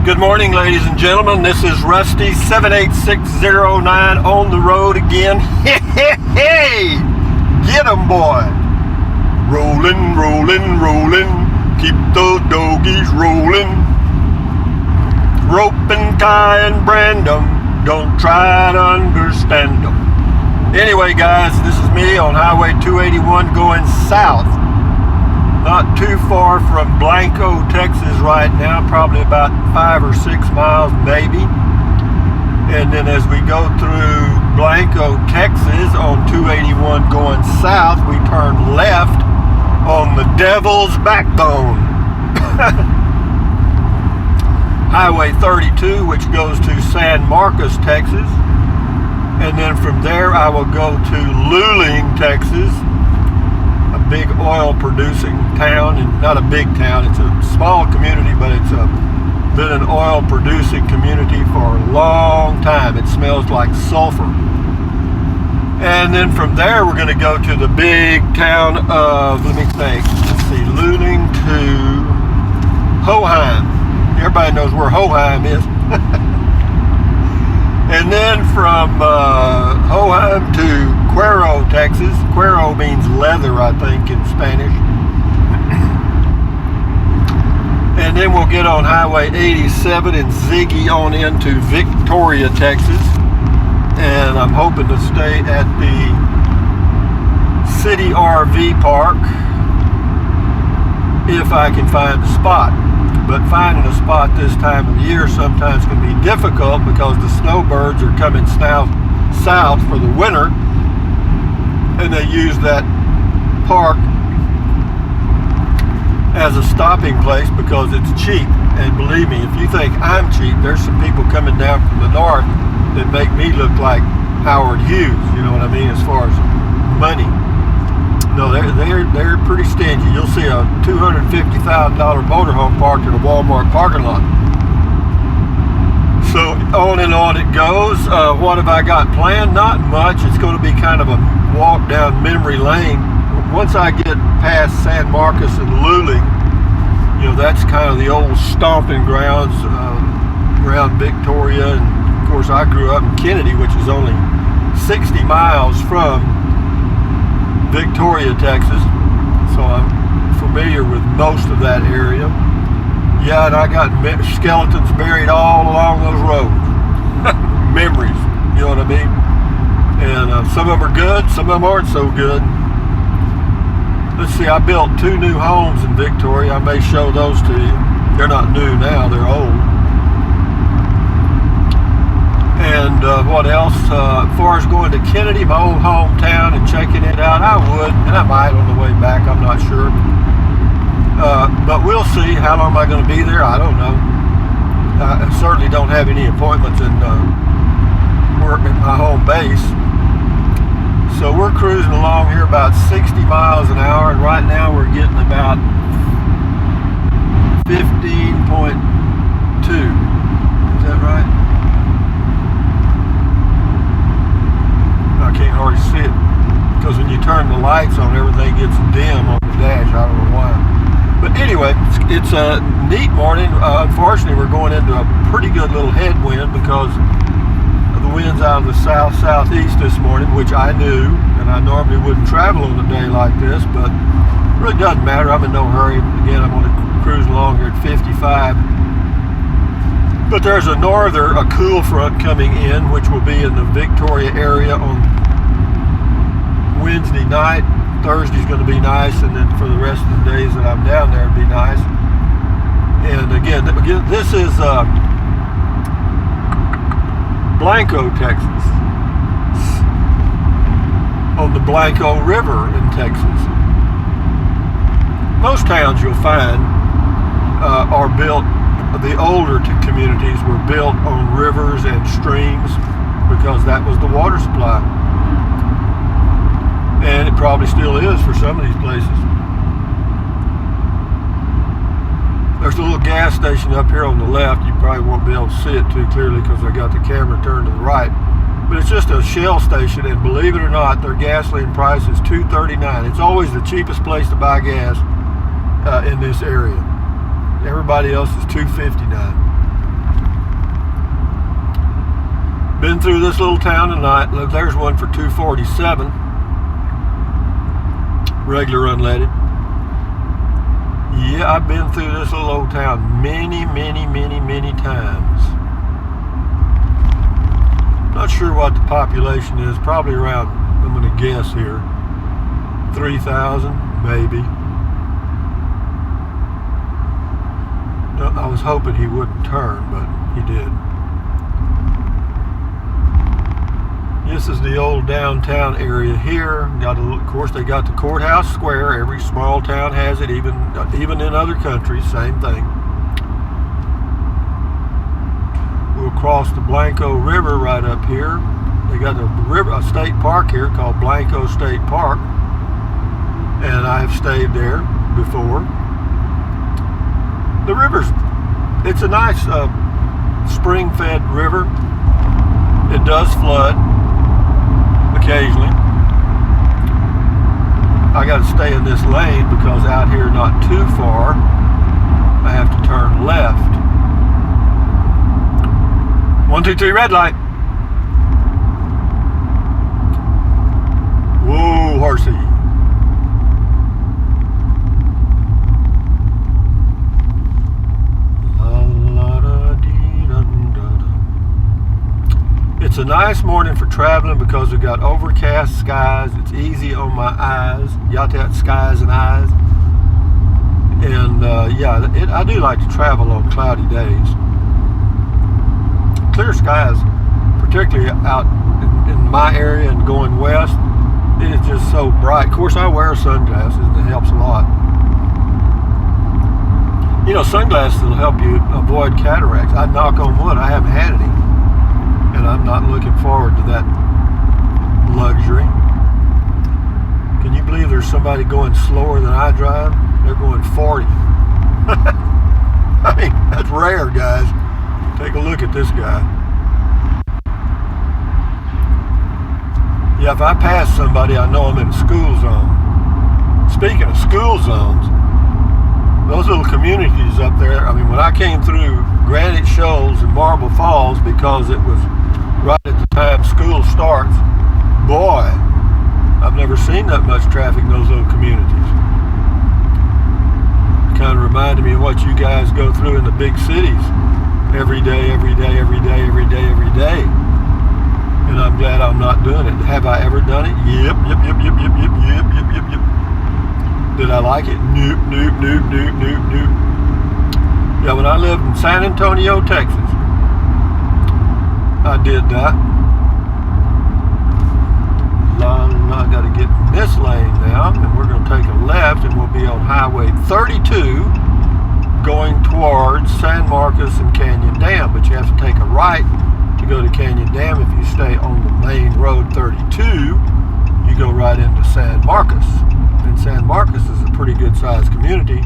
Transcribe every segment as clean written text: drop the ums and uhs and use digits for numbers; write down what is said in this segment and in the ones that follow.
Good morning, ladies and gentlemen. This is Rusty 78609 on the road again. Hey, get 'em, boy. Rolling, rolling, rolling. Keep those doggies rolling. Rope and tie and brand 'em. Don't try to understand 'em. Anyway, guys, this is me on Highway 281 going south. Not too far from Blanco, Texas right now, probably about 5 or 6 miles maybe. And then as we go through Blanco, Texas on 281 going south, we turn left on the Devil's Backbone. Highway 32, which goes to San Marcos, Texas. And then from there I will go to Luling, Texas. A big oil producing town, and not a big town, it's a small community, but it's been an oil producing community for a long time. It smells like sulfur. And then from there we're going to go to the big town of, let me think, let's see, Luling to Hoheim. Everybody knows where Hoheim is. And then from Hoheim to Cuero, Texas. Cuero means leather, I think, in Spanish. And then we'll get on Highway 87 and ziggy on into Victoria, Texas. And I'm hoping to stay at the City RV Park if I can find a spot. But finding a spot this time of year sometimes can be difficult because the snowbirds are coming south for the winter, and they use that park as a stopping place because it's cheap. And believe me, if you think I'm cheap, there's some people coming down from the north that make me look like Howard Hughes, you know what I mean, as far as money. No, they're pretty stingy. You'll see a $250,000 motorhome parked in a Walmart parking lot. So on and on it goes. What have I got planned? Not much. It's going to be kind of a walk down memory lane. Once I get past San Marcos and Luling, you know, that's kind of the old stomping grounds around Victoria. And of course, I grew up in Kennedy, which is only 60 miles from Victoria, Texas, so I'm familiar with most of that area. Yeah, and I got skeletons buried all along those roads. Memories, you know what I mean? And some of them are good, some of them aren't so good. Let's see, I built 2 new homes in Victoria. I may show those to you. They're not new now, they're old. And what else? As far as going to Kennedy, my old hometown, and checking it out, I would, and I might on the way back, I'm not sure. But we'll see. How long am I going to be there? I don't know. I certainly don't have any appointments in work at my home base. So we're cruising along here about 60 miles an hour, and right now we're getting about 15.2. Is that right? I can't hardly see it because when you turn the lights on, everything gets dim on the dash. I don't know why. But anyway, it's a neat morning. Unfortunately, we're going into a pretty good little headwind because of the winds out of the south-southeast this morning, which I knew, and I normally wouldn't travel on a day like this, but it really doesn't matter. I'm in no hurry. Again, I'm going to cruise along here at 55. But there's a cool front coming in, which will be in the Victoria area on Wednesday night. Thursday's going to be nice, and then for the rest of the days that I'm down there, it'll be nice. And again, this is Blanco, Texas, on the Blanco River in Texas. Most towns you'll find are built, the older communities were built on rivers and streams because that was the water supply. And it probably still is for some of these places. There's a little gas station up here on the left. You probably won't be able to see it too clearly because I got the camera turned to the right. But it's just a Shell station, and believe it or not, their gasoline price is $2.39. It's always the cheapest place to buy gas in this area. Everybody else is $2.59. Been through this little town tonight. Look, there's one for $2.47. Regular unleaded. Yeah, I've been through this little old town many times. Not sure what the population is. Probably around, I'm going to guess here, 3,000 maybe. No, I was hoping he wouldn't turn, but he did. This is the old downtown area here. Of course, they got the courthouse square. Every small town has it, even in other countries, same thing. We'll cross the Blanco River right up here. They got a state park here called Blanco State Park, and I've stayed there before. The river's, it's a nice spring-fed river. It does flood occasionally. I got to stay in this lane because out here not too far I have to turn left. 1, 2, 3, red light. Whoa, horsey. It's a nice morning for traveling because we've got overcast skies. It's easy on my eyes. You got that skies and eyes. And yeah, I do like to travel on cloudy days. Clear skies, particularly out in my area and going west, it is just so bright. Of course, I wear sunglasses and it helps a lot. You know, sunglasses will help you avoid cataracts. I knock on wood, I haven't had any. And I'm not looking forward to that luxury. Can you believe there's somebody going slower than I drive? They're going 40. I mean, that's rare, guys. Take a look at this guy. Yeah, if I pass somebody, I know I'm in a school zone. Speaking of school zones, those little communities up there, I mean, when I came through Granite Shoals and Marble Falls, because it was right at the time school starts, boy, I've never seen that much traffic in those little communities. It kind of reminded me of what you guys go through in the big cities every day. And I'm glad I'm not doing it. Have I ever done it? Yep. Did I like it? Nope. Yeah, when I lived in San Antonio, Texas, I did that. I got to get in this lane now, and we're going to take a left, and we'll be on Highway 32 going towards San Marcos and Canyon Dam, but you have to take a right to go to Canyon Dam. If you stay on the main road 32, you go right into San Marcos. And San Marcos is a pretty good sized community,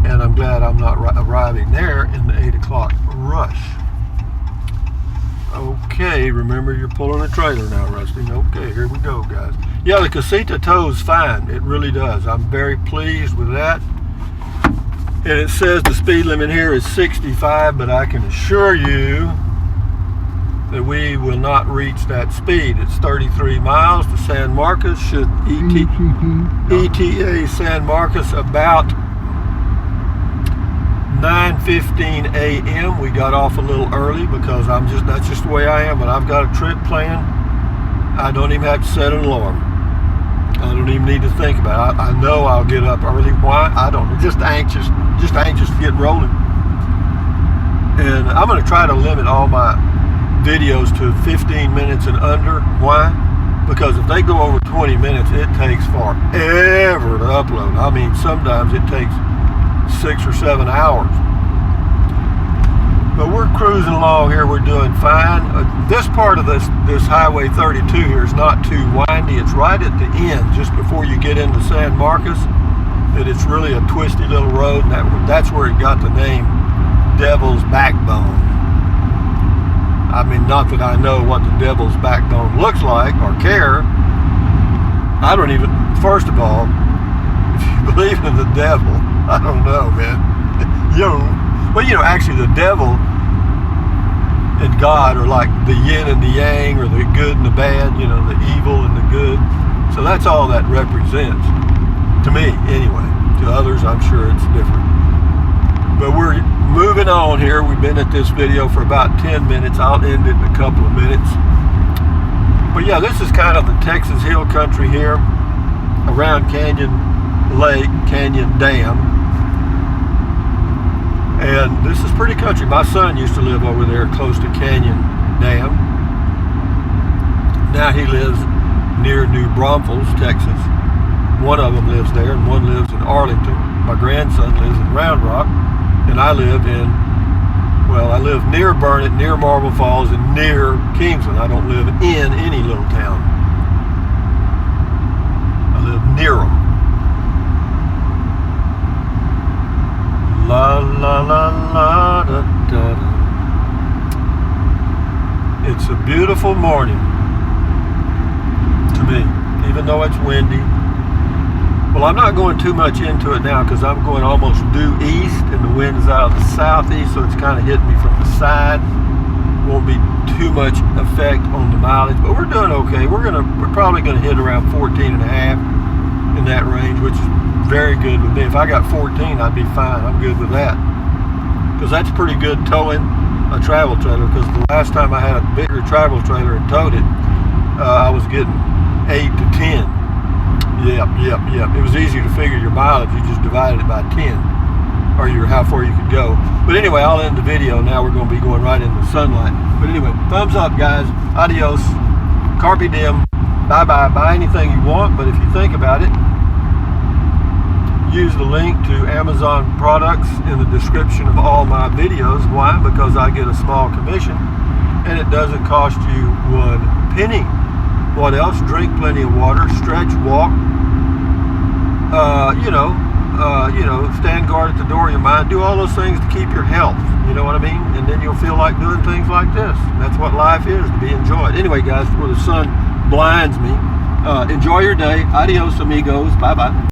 and I'm glad I'm not arriving there in the 8 o'clock rush. Okay, remember you're pulling a trailer now, Rusty. Okay, here we go, guys. Yeah, the Casita tows fine. It really does. I'm very pleased with that. And it says the speed limit here is 65, but I can assure you that we will not reach that speed. It's 33 miles to San Marcos. Should ETA San Marcos about 9:15 a.m. We got off a little early because that's just the way I am. When I've got a trip planned, I don't even have to set an alarm. I don't even need to think about it. I know I'll get up early. Why? I don't know. Just anxious to get rolling. And I'm going to try to limit all my videos to 15 minutes and under. Why? Because if they go over 20 minutes, it takes forever to upload. I mean, sometimes it takes 6 or 7 hours. But we're cruising along here. We're doing fine. This part of this Highway 32 here is not too windy. It's right at the end, just before you get into San Marcos, that it's really a twisty little road, and that's where it got the name Devil's Backbone. I mean, not that I know what the Devil's Backbone looks like or care. I don't even, first of all, if you believe in the devil, I don't know, man. Well, actually the devil and God are like the yin and the yang, or the good and the bad, you know, the evil and the good. So that's all that represents, to me anyway. To others, I'm sure it's different. But we're moving on here. We've been at this video for about 10 minutes. I'll end it in a couple of minutes. But yeah, this is kind of the Texas Hill Country here around Canyon Lake, Canyon Dam. And this is pretty country. My son used to live over there close to Canyon Dam. Now he lives near New Braunfels, Texas. One of them lives there and one lives in Arlington. My grandson lives in Round Rock. And I live I live near Burnett, near Marble Falls, and near Kingsland. I don't live in any little town. I live near them. La la la la da da da. It's a beautiful morning to me, even though it's windy. Well, I'm not going too much into it now because I'm going almost due east and the wind is out of the southeast, so it's kind of hitting me from the side. Won't be too much effect on the mileage, but we're doing okay. We're probably gonna hit around 14 and a half in that range, which is very good with me. If I got 14, I'd be fine. I'm good with that because that's pretty good towing a travel trailer. Because the last time I had a bigger travel trailer and towed it, I was getting 8 to 10. Yep. It was easier to figure your mileage. You just divided it by 10, or how far you could go. But anyway, I'll end the video. Now we're going to be going right into the sunlight. But anyway, thumbs up, guys. Adios. Carpe diem. Bye-bye. Buy anything you want, but if you think about it, use the link to Amazon products in the description of all my videos. Why? Because I get a small commission, and it doesn't cost you one penny. What else? Drink plenty of water, stretch, walk, stand guard at the door of your mind. Do all those things to keep your health, you know what I mean? And then you'll feel like doing things like this. That's what life is, to be enjoyed. Anyway, guys, before the sun blinds me, enjoy your day. Adios, amigos. Bye-bye.